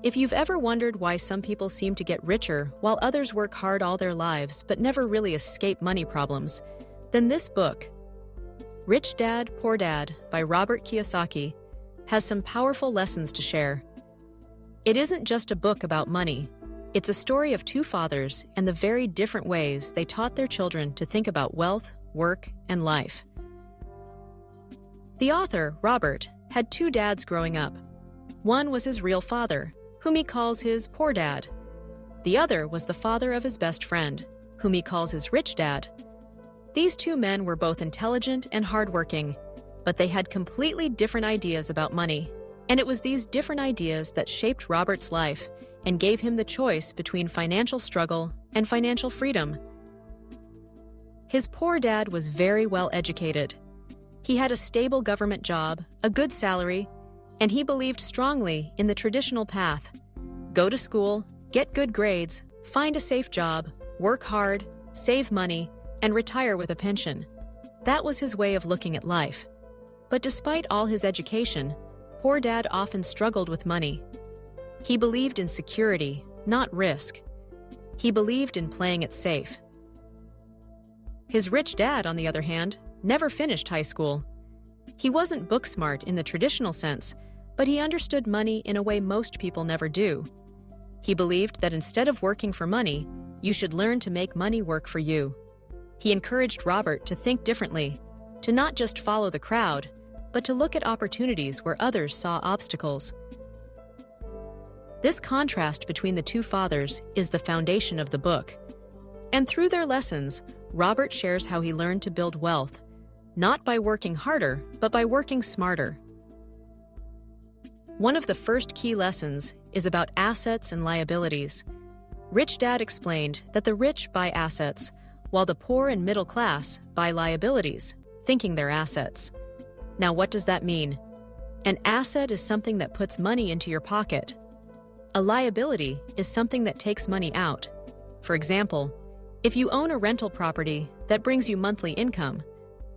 If you've ever wondered why some people seem to get richer while others work hard all their lives but never really escape money problems, then this book, Rich Dad, Poor Dad by Robert Kiyosaki, has some powerful lessons to share. It isn't just a book about money. It's a story of two fathers and the very different ways they taught their children to think about wealth, work, and life. The author, Robert, had two dads growing up. One was his real father, whom he calls his poor dad. The other was the father of his best friend, whom he calls his rich dad. These two men were both intelligent and hardworking, but they had completely different ideas about money. And it was these different ideas that shaped Robert's life and gave him the choice between financial struggle and financial freedom. His poor dad was very well educated. He had a stable government job, a good salary, and he believed strongly in the traditional path. Go to school, get good grades, find a safe job, work hard, save money, and retire with a pension. That was his way of looking at life. But despite all his education, poor dad often struggled with money. He believed in security, not risk. He believed in playing it safe. His rich dad, on the other hand, never finished high school. He wasn't book smart in the traditional sense, but he understood money in a way most people never do. He believed that instead of working for money, you should learn to make money work for you. He encouraged Robert to think differently, to not just follow the crowd, but to look at opportunities where others saw obstacles. This contrast between the two fathers is the foundation of the book. And through their lessons, Robert shares how he learned to build wealth, not by working harder, but by working smarter. One of the first key lessons is about assets and liabilities. Rich Dad explained that the rich buy assets, while the poor and middle class buy liabilities, thinking they're assets. Now, what does that mean? An asset is something that puts money into your pocket. A liability is something that takes money out. For example, if you own a rental property that brings you monthly income,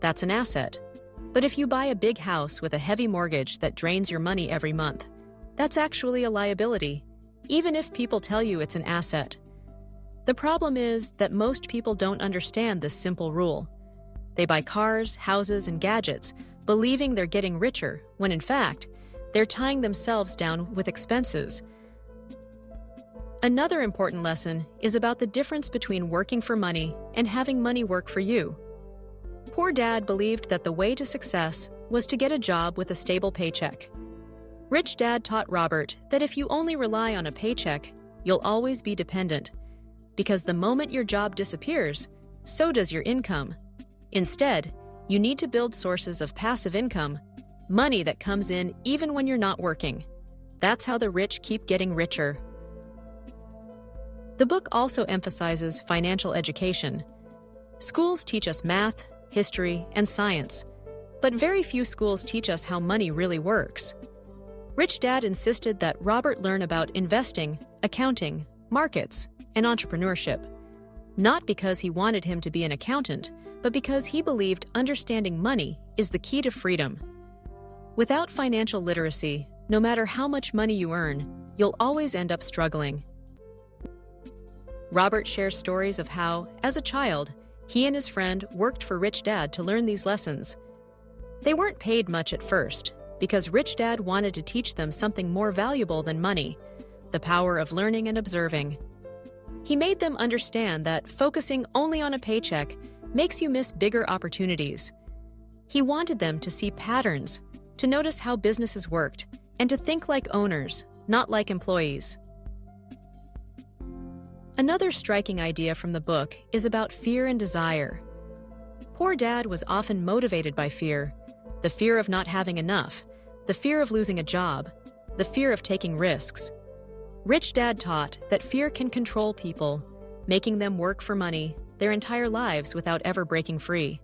that's an asset. But if you buy a big house with a heavy mortgage that drains your money every month, that's actually a liability, even if people tell you it's an asset. The problem is that most people don't understand this simple rule. They buy cars, houses, and gadgets, believing they're getting richer, when in fact, they're tying themselves down with expenses. Another important lesson is about the difference between working for money and having money work for you. Poor Dad believed that the way to success was to get a job with a stable paycheck. Rich Dad taught Robert that if you only rely on a paycheck, you'll always be dependent, because the moment your job disappears, so does your income. Instead, you need to build sources of passive income, money that comes in even when you're not working. That's how the rich keep getting richer. The book also emphasizes financial education. Schools teach us math, history, and science, but very few schools teach us how money really works. Rich Dad insisted that Robert learn about investing, accounting, markets, and entrepreneurship, not because he wanted him to be an accountant, but because he believed understanding money is the key to freedom. Without financial literacy, no matter how much money you earn, you'll always end up struggling. Robert shares stories of how, as a child, he and his friend worked for Rich Dad to learn these lessons. They weren't paid much at first, because Rich Dad wanted to teach them something more valuable than money, the power of learning and observing. He made them understand that focusing only on a paycheck makes you miss bigger opportunities. He wanted them to see patterns, to notice how businesses worked, and to think like owners, not like employees. Another striking idea from the book is about fear and desire. Poor Dad was often motivated by fear, the fear of not having enough, the fear of losing a job, the fear of taking risks. Rich Dad taught that fear can control people, making them work for money their entire lives without ever breaking free.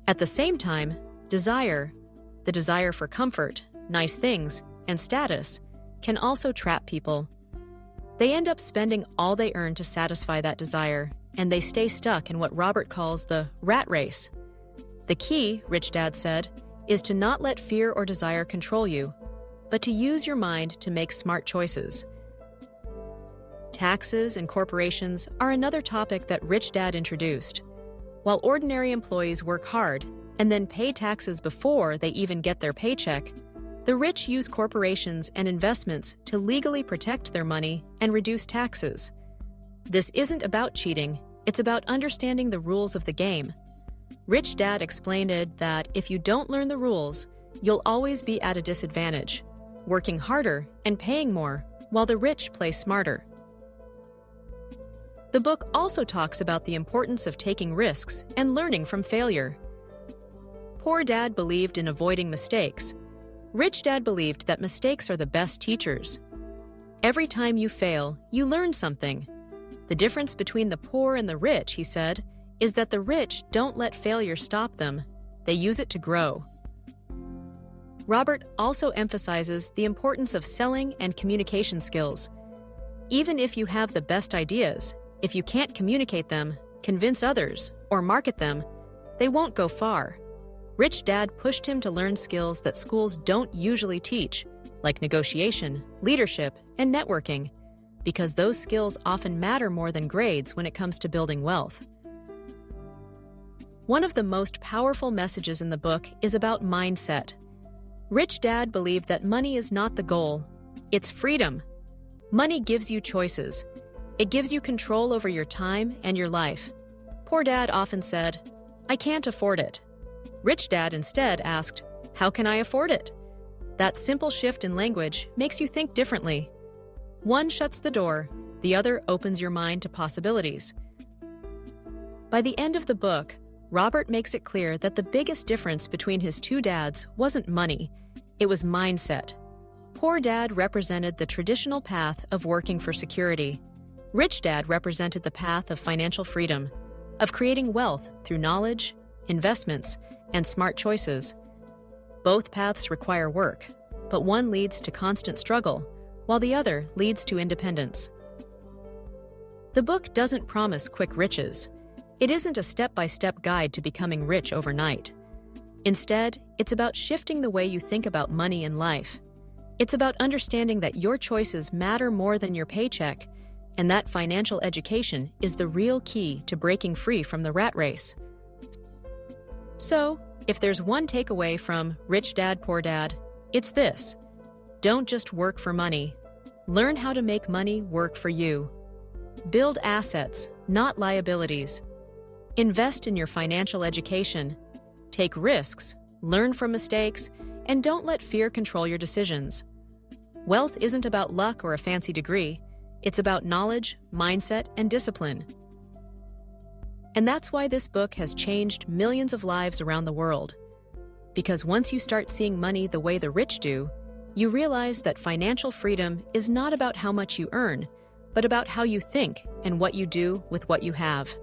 At the same time, desire, the desire for comfort, nice things, and status, can also trap people. They end up spending all they earn to satisfy that desire, and they stay stuck in what Robert calls the rat race. The key, Rich Dad said, is to not let fear or desire control you. but to use your mind to make smart choices. Taxes and corporations are another topic that Rich Dad introduced. While ordinary employees work hard and then pay taxes before they even get their paycheck, the rich use corporations and investments to legally protect their money and reduce taxes. This isn't about cheating, it's about understanding the rules of the game. Rich Dad explained that if you don't learn the rules, you'll always be at a disadvantage, working harder and paying more, while the rich play smarter. The book also talks about the importance of taking risks and learning from failure. Poor Dad believed in avoiding mistakes. Rich Dad believed that mistakes are the best teachers. Every time you fail, you learn something. The difference between the poor and the rich, he said, is that the rich don't let failure stop them. They use it to grow. Robert also emphasizes the importance of selling and communication skills. Even if you have the best ideas, if you can't communicate them, convince others, or market them, they won't go far. Rich Dad pushed him to learn skills that schools don't usually teach, like negotiation, leadership, and networking, because those skills often matter more than grades when it comes to building wealth. One of the most powerful messages in the book is about mindset. Rich Dad believed that money is not the goal, it's freedom. Money gives you choices. It gives you control over your time and your life. Poor Dad often said, "I can't afford it." Rich Dad instead asked, "How can I afford it?" That simple shift in language makes you think differently. One shuts the door, the other opens your mind to possibilities. By the end of the book, Robert makes it clear that the biggest difference between his two dads wasn't money, it was mindset. Poor Dad represented the traditional path of working for security. Rich Dad represented the path of financial freedom, of creating wealth through knowledge, investments, and smart choices. Both paths require work, but one leads to constant struggle, while the other leads to independence. The book doesn't promise quick riches. It isn't a step-by-step guide to becoming rich overnight. Instead, it's about shifting the way you think about money and life. It's about understanding that your choices matter more than your paycheck, and that financial education is the real key to breaking free from the rat race. So, if there's one takeaway from Rich Dad, Poor Dad, it's this: don't just work for money. Learn how to make money work for you. Build assets, not liabilities. Invest in your financial education. Take risks, learn from mistakes, and don't let fear control your decisions. Wealth isn't about luck or a fancy degree. It's about knowledge, mindset, and discipline. And that's why this book has changed millions of lives around the world. Because once you start seeing money the way the rich do, you realize that financial freedom is not about how much you earn, but about how you think and what you do with what you have.